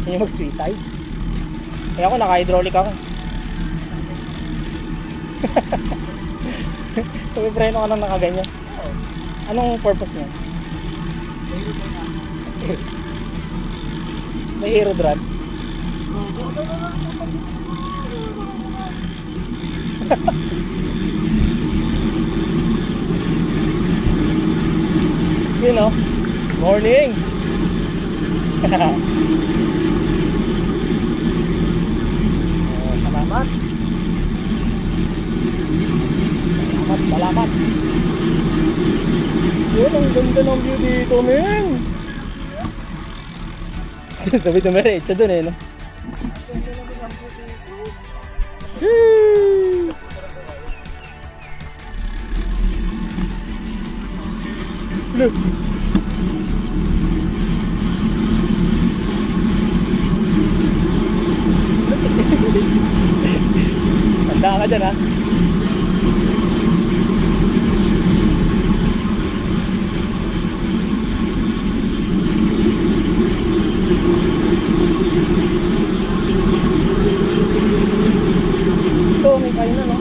Gusto niyo mag-suicide? Kaya ako naka-hydraulic ako. So may preno ka lang nakaganyan. Anong purpose niya? May hero drive. You know, morning. Salamat. Salamat. Yun, ang ganda ng view dito, men. Tabi dumiretso dun eh, no? Look. Tanda ka dyan, ha? Ito, may kain na, no?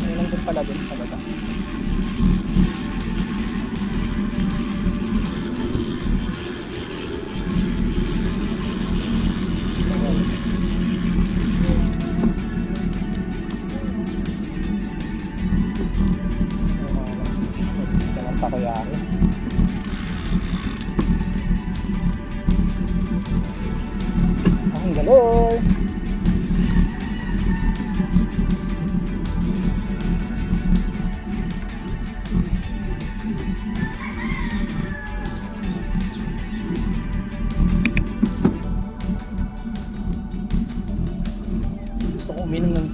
Ayun lang pala dun sa baba. Business dito ng takoyari. Ang galor. Gusto ko uminom ng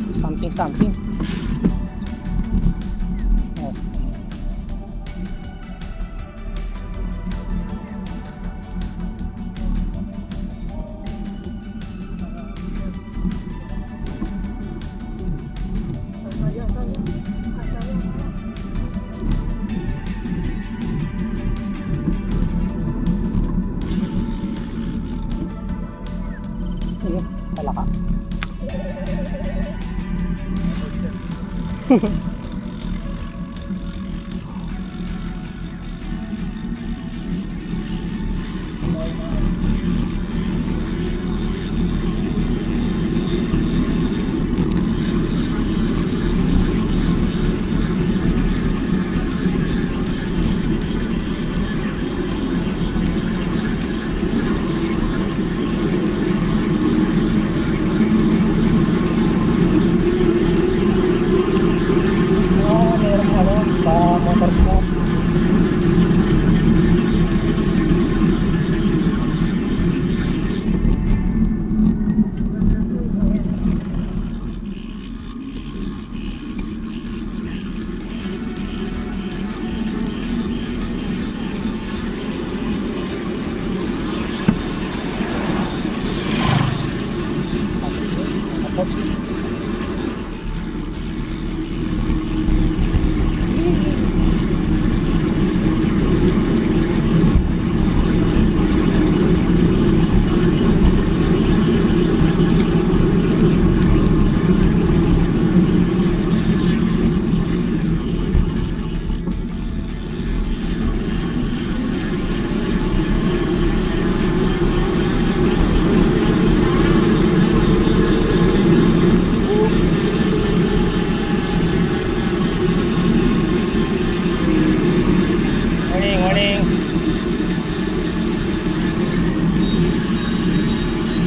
something. Oh. Ayun, talaka. Motor ko.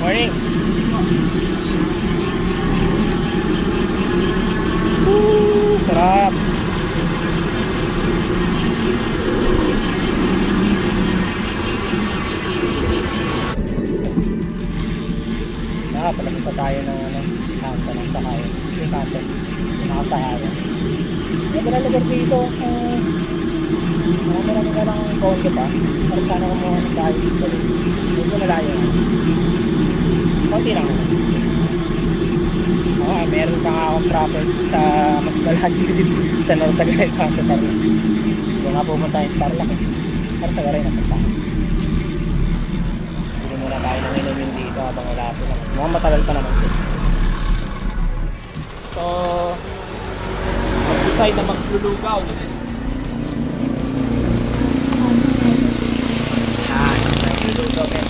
Morning. Sarap. Nakapalagisa tayo ng kanto ng sakayan. Yung kanto. Yung nakasakayan. Yung lugar dito. Marami ka lang konti pa. Parang sana kumuha ng bahay dito. Medyo malayo na. Konti lang naman. Oo, meron pa nga akong property sa mas malaki sa Norsagaray sa Tarlac. Doon nga pumunta yung Tarlac eh. Norsagaray na punta. Hindi muna tayo nang inumin dito habang wala sila. Mukhang matagal pa naman sila. So, mag-decide na maglulugaw. Maglulugaw men.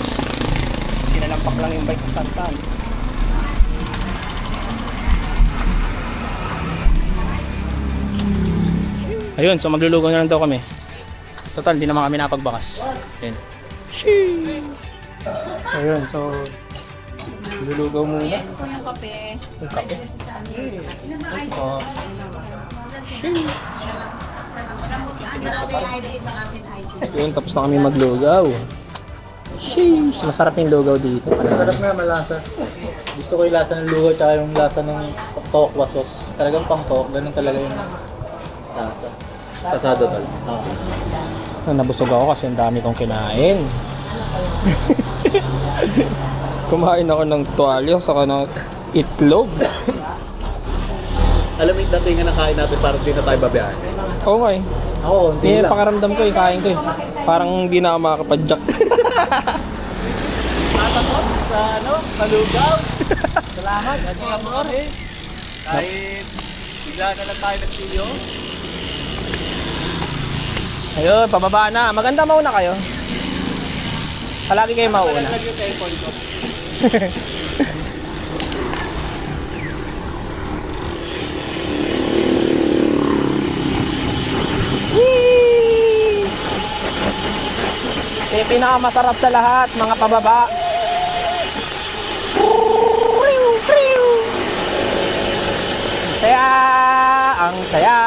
Sinalampak lang yung bike ng Sansan. Ayun, so maglulugaw na lang daw kami. Total, di naman kami napagbakas. Ayun. Ayun, so maglulugaw muna. Ito yung kape. Yung kape. Oh. Ayun, tapos na kami maglugaw. Sheesh, masarap yung lugaw dito. Masarap nga, malasa. Gusto ko yung lasa ng lugaw tsaka yung lasa ng tokwa sauce. Talagang pang tok, ganun talaga yung lasa. Kasado tal. Basta nabusog ako kasi ang dami kong kinain. Kumain ako ng tuwalya saka ng itlog. Alam mo yung dating na kain natin para hindi na tayo babiyahin. Oo nga eh. Ako, hindi Yung lang. pakaramdam ko eh, kain ko eh. Parang hindi na ako makakapadyak. Matakot sa sa lugaw. Salamat, at mga amor. Kahit bigla na lang tayo nag-video. Ayun, pababa na. Maganda mauna kayo. Palagi kayo mauna. Nalaglag yung cellphone ko. Yung pinakamasarap sa lahat, mga pababa. Saya, ang saya.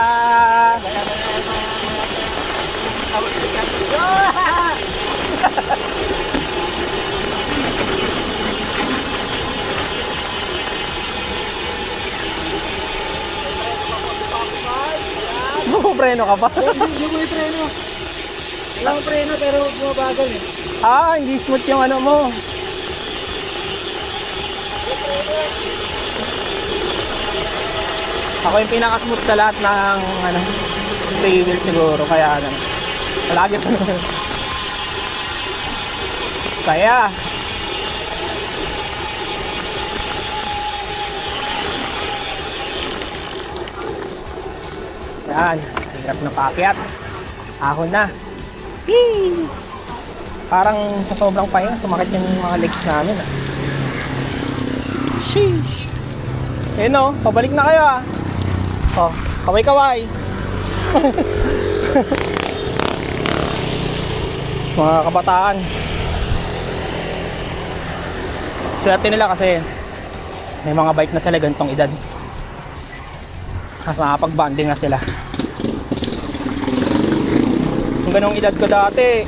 Preno ka pa? Hindi mo yung preno. Wala ko preno pero bumabagal eh. Ah, hindi smooth yung ano mo. Ako yung pinaka-smooth sa lahat ng ano, free wheel siguro, kaya ano. Palagi pa naman. Saya. Yan, hirap na paakyat. Ahon na. Yee! Parang sa sobrang pahinga, sumakit yung mga legs namin. Ah. Sheesh! Ayun o, pabalik na kayo ah. Oh, kaway-kaway. Mga kabataan. Swerte nila kasi may mga bike na sila gantong edad. Kasi nakapag-banding na sila. Yung ganong edad ko dati,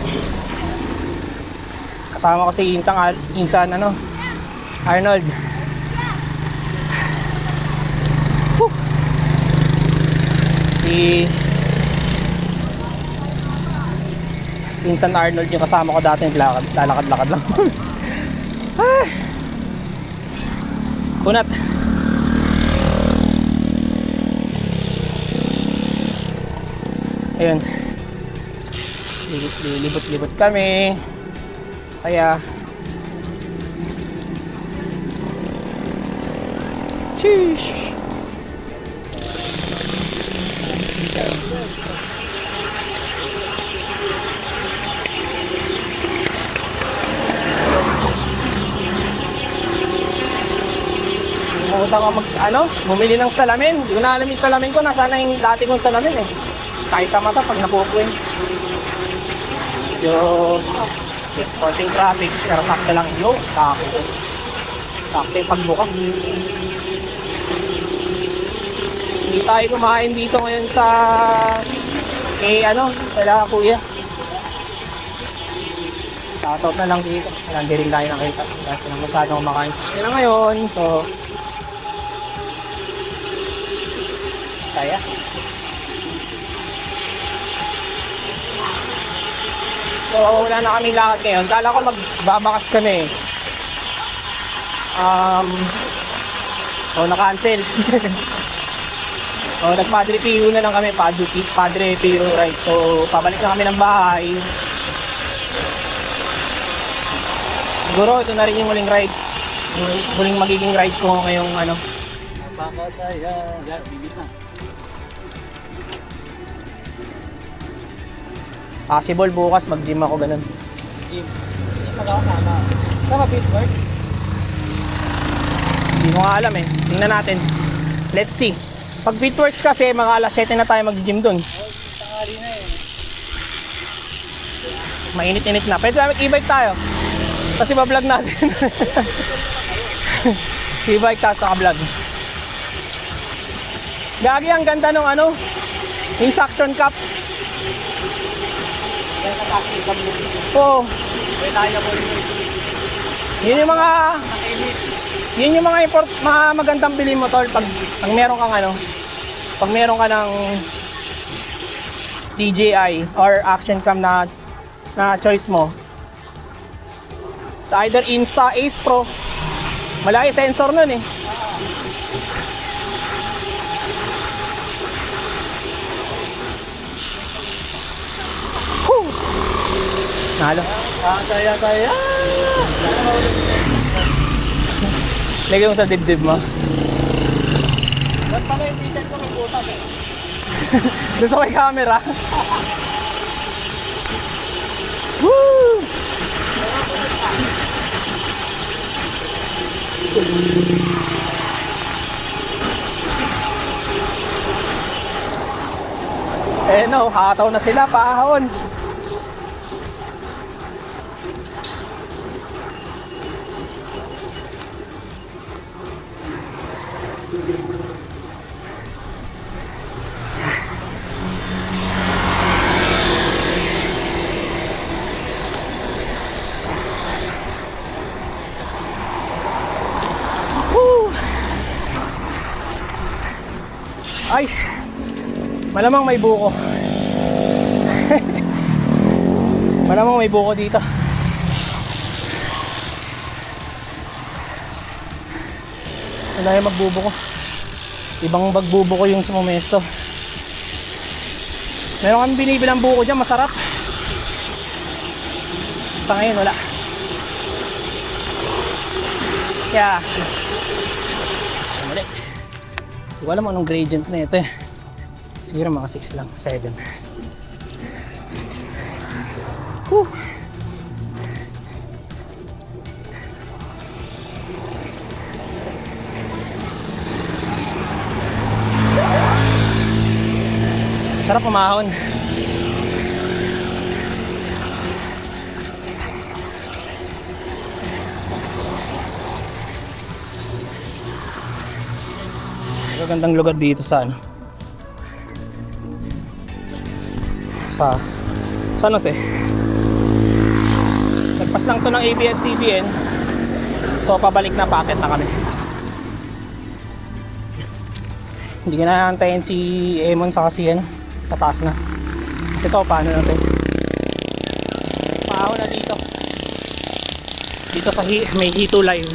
kasama ko si Insan ano, Arnold. Whew. Si Insan Arnold yung kasama ko dati, lalakad-lakad lang. Ah. Kunat. Ayun. Libot-libot kami. Saya. Sheesh. Nakalimutan ko bumili ng salamin. Hindi ko na alam yung salamin ko. Nasaan na yung dati kong salamin eh. Sakit sa mata pag napupuin. Yung konting traffic, pero sakto lang yung sakto. Sakto yung pagbukas. Hindi tayo kumain dito ngayon sa kaya kuya. Shoutout na lang dito. Hindi rin tayo nakita. Kasi nang masyado kumakain sa kanila ngayon. So, saya. So, wala na kami lakad ngayon. Kala ko magbabakas kami. So, na-cancel. So, nag-Padre Pio na lang kami, Padre Pio ride. So, pabalik na kami ng bahay. Siguro, ito na rin yung huling ride. Yung huling magiging ride ko ngayong ano. Napakasaya. Yan, bibit na. Possible bukas mag-gym ako ganun. Gym. Hindi magkakasama. Saka Bitworks. Hindi ko nga alam eh. Tingnan natin. Let's see. Pag Bitworks kasi, mga alas 7 na tayo mag-gym dun. Tangali na eh. Mainit-init na. Pwede namin e-bike tayo. Kasi ba-vlog natin. E-bike tayo sa vlog. Gagi, ang ganda nung ano, yung suction cup. Kaya nakakit ka mo. Oo. Kaya tayo po yun. Yun yung mga, Nakainit. yun yung mga mga magandang bilhin mo tol pag meron kang ano, pag meron ka ng DJI or action cam na choice mo. It's either Insta, Ace Pro. Malaki sensor nun eh. Whew! Nalo. Saya. Lagay mo sa dibdib mo. Ba't pala yung t-shirt ko may butas eh? Doon sa may camera. Woo! Eh no, hataw na sila, paahon. Woo! Ay, malamang may buko. Malamang may buko dito. Wala yung magbubuko. Ibang magbubuko yung sumamesto. Meron kami binibilang buko dyan, masarap. Sa ngayon, wala. Kaya, mali. Hindi ko alam anong gradient na ito eh. Siguro mga 6 lang, 7. Whew. Sarap umahon. Magandang lugar dito sa ano, sa San Jose. Nagpas lang to ng ABS-CBN. So pabalik na, packet na kami. Hindi ko na antayin si Emon sa kasi ano, sa taas na. Kasi to, paano natin? Paaho na dito. Dito sa may hito live.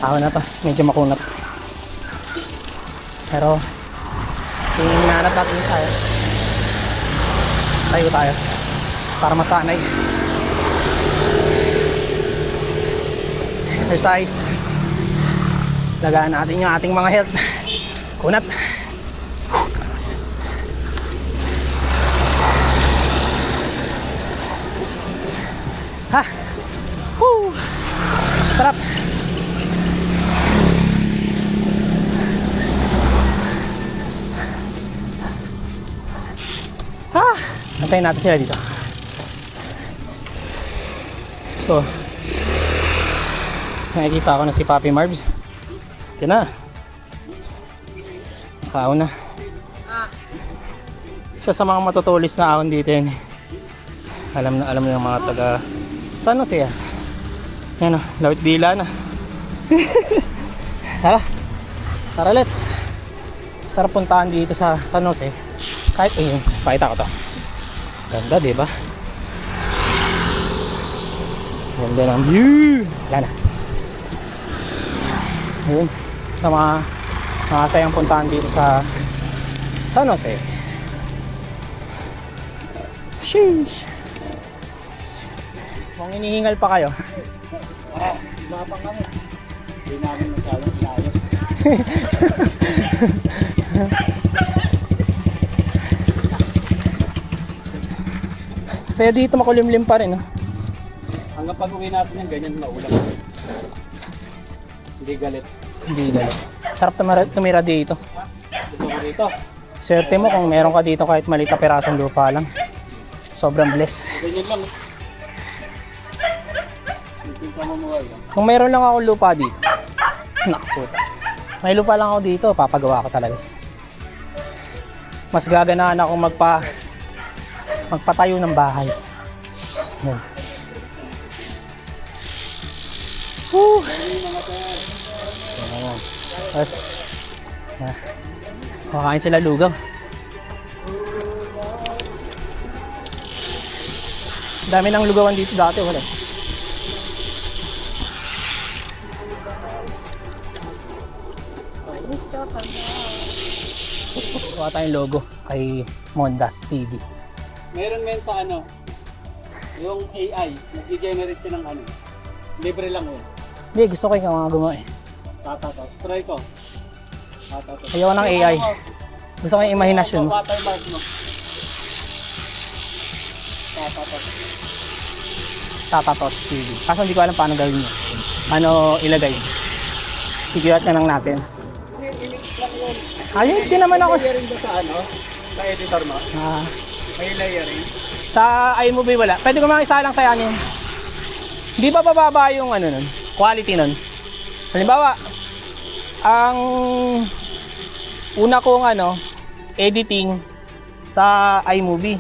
Paaho na to, medyo makunat. Pero yung hinahanap natin yung sayo. Tayo tayo para masanay. Exercise. Lagaan natin yung ating mga health. Kunat. Ha! Woo! Sarap! Ha! Antayin natin sila dito. So, nakikita ko na si Papi Marbs. Ito na. Kaon na. Isa sa mga matutulis na ahon dito yun. Alam na yung mga taga San Jose ah. Yan o, lawit dila na. Tara let's. Sarap puntahan dito sa San Jose. Kahit ayun, pakita ko to. Ganda diba? Ganda ng view. Wala na. Ayun. Sa mga sayang puntahan dito sa San Jose. Sheesh. Kung inihingal pa kayo. Mapang kami. Hindi namin masyadong layos. Saya dito makulimlim pa rin. Hanggang pag uwi natin yung ganyan maulan. Hindi galit. Hindi galit. Sarap tumira dito. Gusto ko rito. Swerte mo kung meron ka dito kahit maliit na pirasong lupa lang. Sobrang bless. Ganyan lang. Hindi ka mamuhay lang. Kung meron lang ako lupa dito. Naku. May lupa lang ako dito, papagawa ko talaga. Mas gaganahan ako magpatayo ng bahay. Yan. Woo! Ayan. Tapos, makain sila lugaw. Dami ng lugawan dito dati, wala. Kuha tayong logo kay Mondas TV. Meron men sa ano, yung AI, nag-generate ka ng ano. Libre lang yun. Hindi, gusto ko yung mga gumawa eh. Tatatas. Try ko. Tatatas. Ayoko ng AI. Gusto ko yung imahinasyon mo. Watermark mo. Tatatas. Tata Tots TV. Kaso hindi ko alam paano gawin yun. Paano ilagay. Figure out na lang natin. Ayun, hindi naman ako. Layering ba sa ano? Sa editor mo? May layering? Sa iMovie wala. Pwede ko mga isa lang sa ano. Hindi ba bababa yung ano nun? Quality nun. Halimbawa, ang una kong ano, editing sa iMovie.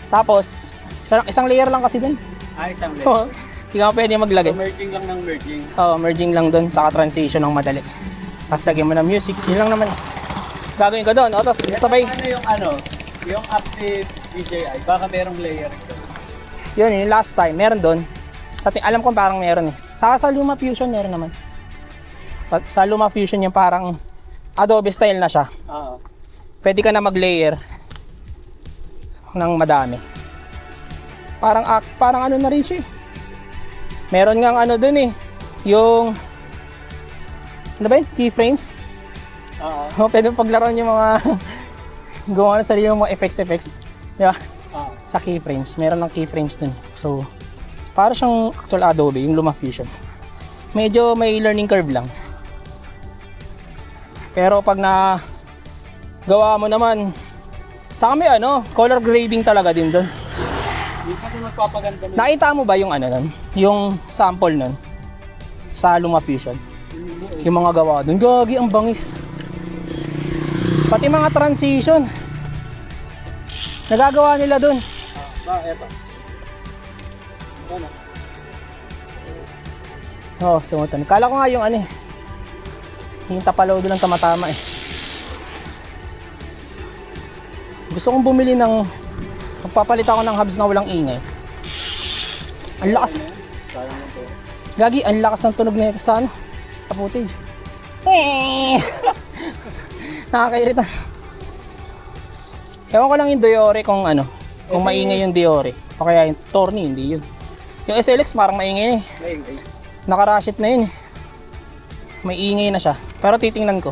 Tapos, isang layer lang kasi dun. Isang layer. Oo. Hindi ka pwede maglagay. So, merging lang ng merging. Oo, merging lang dun. Tsaka transition ng madali. Tapos lagyan mo ng music. Yun lang naman. Gagawin ko dun. O, tapos sabay. Ano yung app si DJI, baka merong layering doon. Yun, yung last time. Meron dun. Alam ko parang meron eh. Sa LumaFusion meron naman. Sa LumaFusion yung parang Adobe style na siya. Oo. Pwede ka na mag-layer ng madami. Parang ano na rin siya. Meron ngang ano dun eh. Yung ano ba yun? Keyframes. Oo. Pwede paglaruan yung mga gawa na sarili yung mga effects. Di ba? Oo. Sa keyframes. Meron ng keyframes dun. So, para siyang actual Adobe, yung LumaFusion. Medyo may learning curve lang. Pero pag na gawa mo naman, saka may ano, color grading talaga din dun. Hindi kasi magpapaganda mo. Nakita mo ba yung ano nun? Yung sample nun? Sa LumaFusion? Yung mga gawa dun. Gagi, ang bangis. Pati mga transition. Nagagawa nila dun. Eto. Ano? Oo, tumutan. Kala ko nga yung ano eh. Yung tapalaw doon ang tamatama eh. Gusto kong bumili ng... Magpapalit ako ng hubs na walang ingay. Ang lakas. Gagi, ang lakas ng tunog nito sa ano? Sa footage. Nakakairita. Ewan ko lang yung Diore kung ano. Kung maingay yung Diore. O kaya yung Torni, hindi yun. Yung SLX parang maingay eh. Nakarashit na yun eh. May ingay na siya. Pero titingnan ko.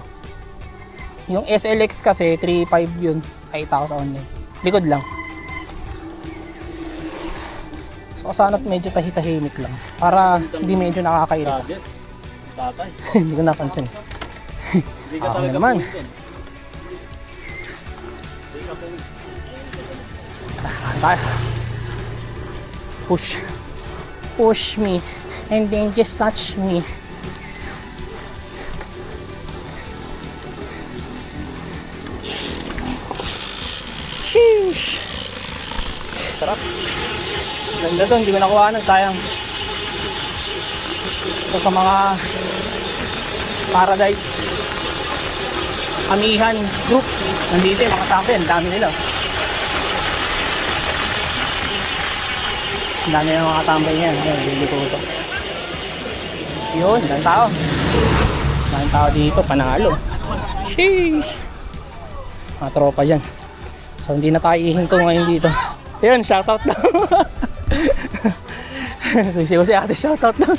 Yung SLX kasi 3.5 yun. Nakita ko sa online. Likod lang. So sana medyo tahitahimik lang. Para hindi medyo nakakairita. Gadgets. Tatay. Hindi ko napansin. Hindi ka Ako talaga naman. pumunta. Tayo. Push. Push me. And then just touch me. Sheesh. Sarap. Ganda to, hindi ko nakuha sayang. Ito sa mga Paradise Amihan group. Nandito yung mga tapo yan, dami nila. Ang dami na mga tambay niyan. Ayun, liliko ito. Yun, daming tao. Daming tao dito, panalo. Sheesh! Mga tropa dyan. So hindi na tayo ihinto ngayon dito. Ayun, shoutout na. Susigaw si ate, shoutout na.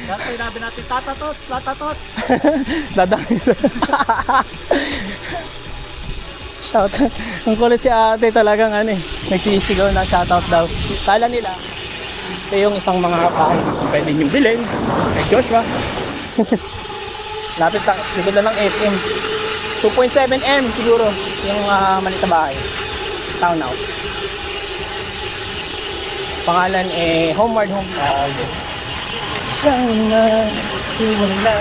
Dati sinabi natin, tatatot, tatatot. Dadami. Shoutout. Ang kulit si ate talagang ano eh. Nagsisigaw na shoutout daw. Kala nila, ito yung isang mga bahay dito. Pwede nyo bilhin. Kay Joshua. Lapit lang, likod na ng SM. 2.7M siguro yung maliit na bahay. Townhouse. Pangalan eh Homeward Home. Sana iwala.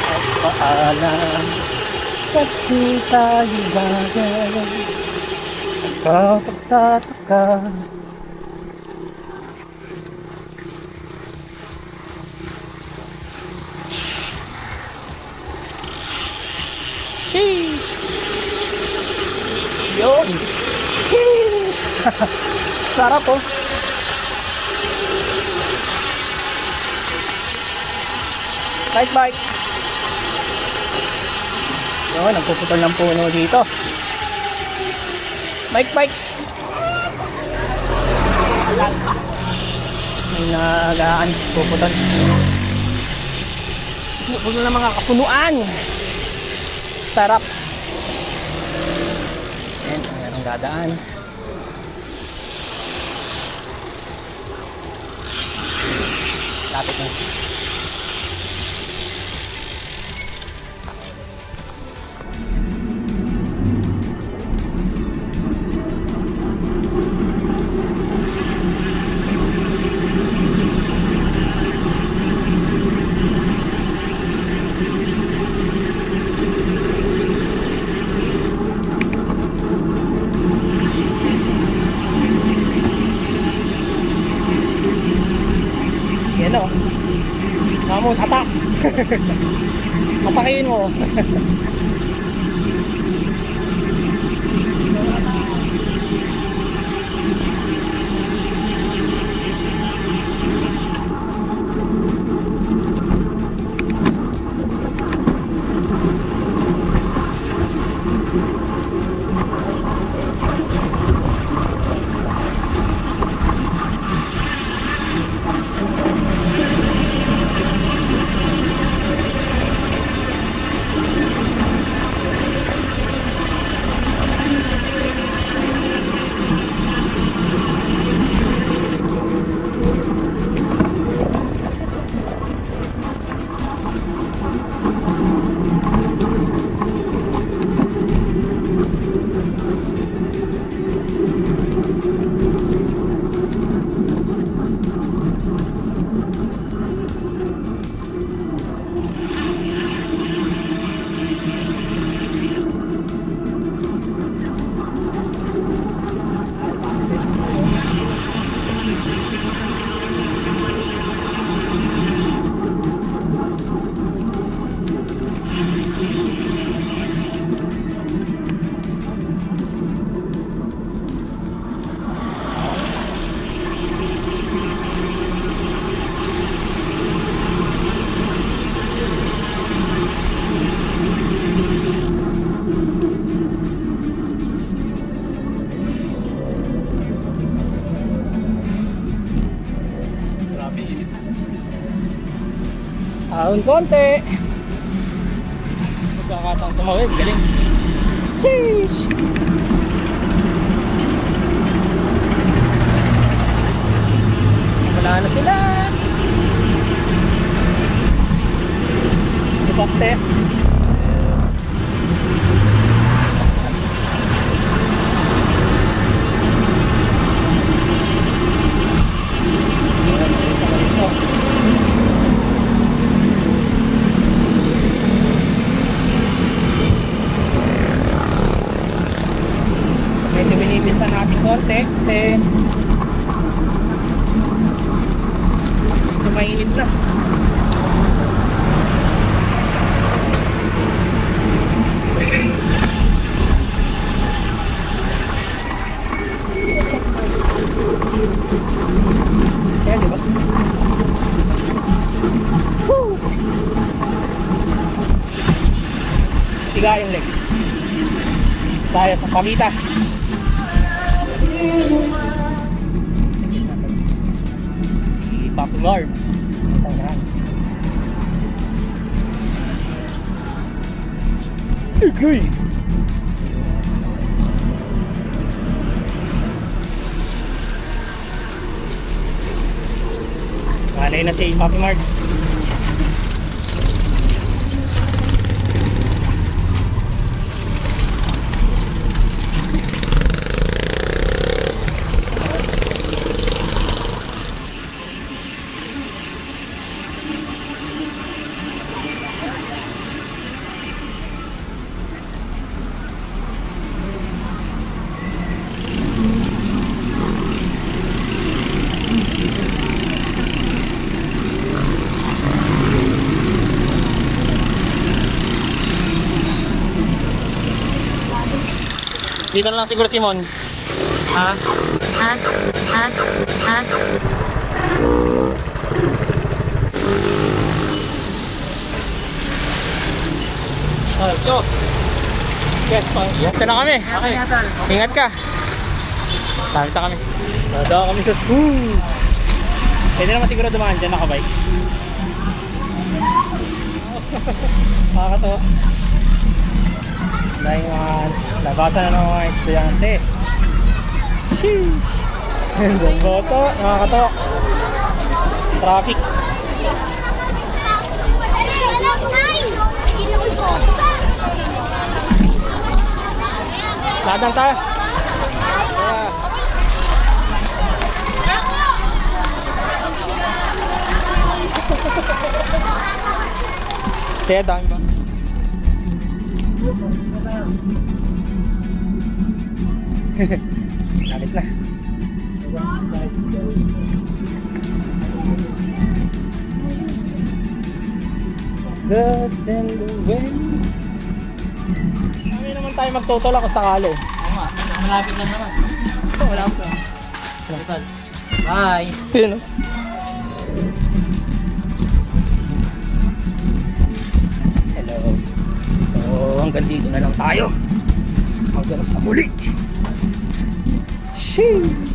At paalam at di tayo bagay. Kapag tataka. Sheesh! Yun! Sheesh! Sarap oh! Bike! Yun, nagpuputol ng puno dito. Bike! May nagagaan, puputol. Puno ng mga kapunuan! Sarap. Ayan, merong dadaan. Lapit na. Yan o. Mamon, atak! Atakin mo. Ahon konti. Magkakataong tumawid, galing. Sheesh! Wala na sila. Ibang test. Medyo binibilisan natin konti kasi medyo mainit na. Tigayang legs. Tayo sa pamita. Si Papi Marbs. Isang yan. Ugoy! Malay na si Papi Marbs. Dito na lang siguro si Mon. Ha? Yo. Yes, ito na kami. Okay. Ingat ka. Tarita kami. Dada kami sa school. Pwede naman siguro dumaan dyan, nakabike. Nakakatawa. Dahil labasan na ng mga estudyante. Sheesh! Ang boto, nakakatawa. Traffic. Ladang tayo. Saya dami ba? Lapit na. Dust in the wind. Kami naman tayo magtutulak kung sakali. Malapit lang naman. Wala pa. Bye! Yun o. Hello. So hanggang dito na lang tayo. Hanggang sa muli. Sheesh.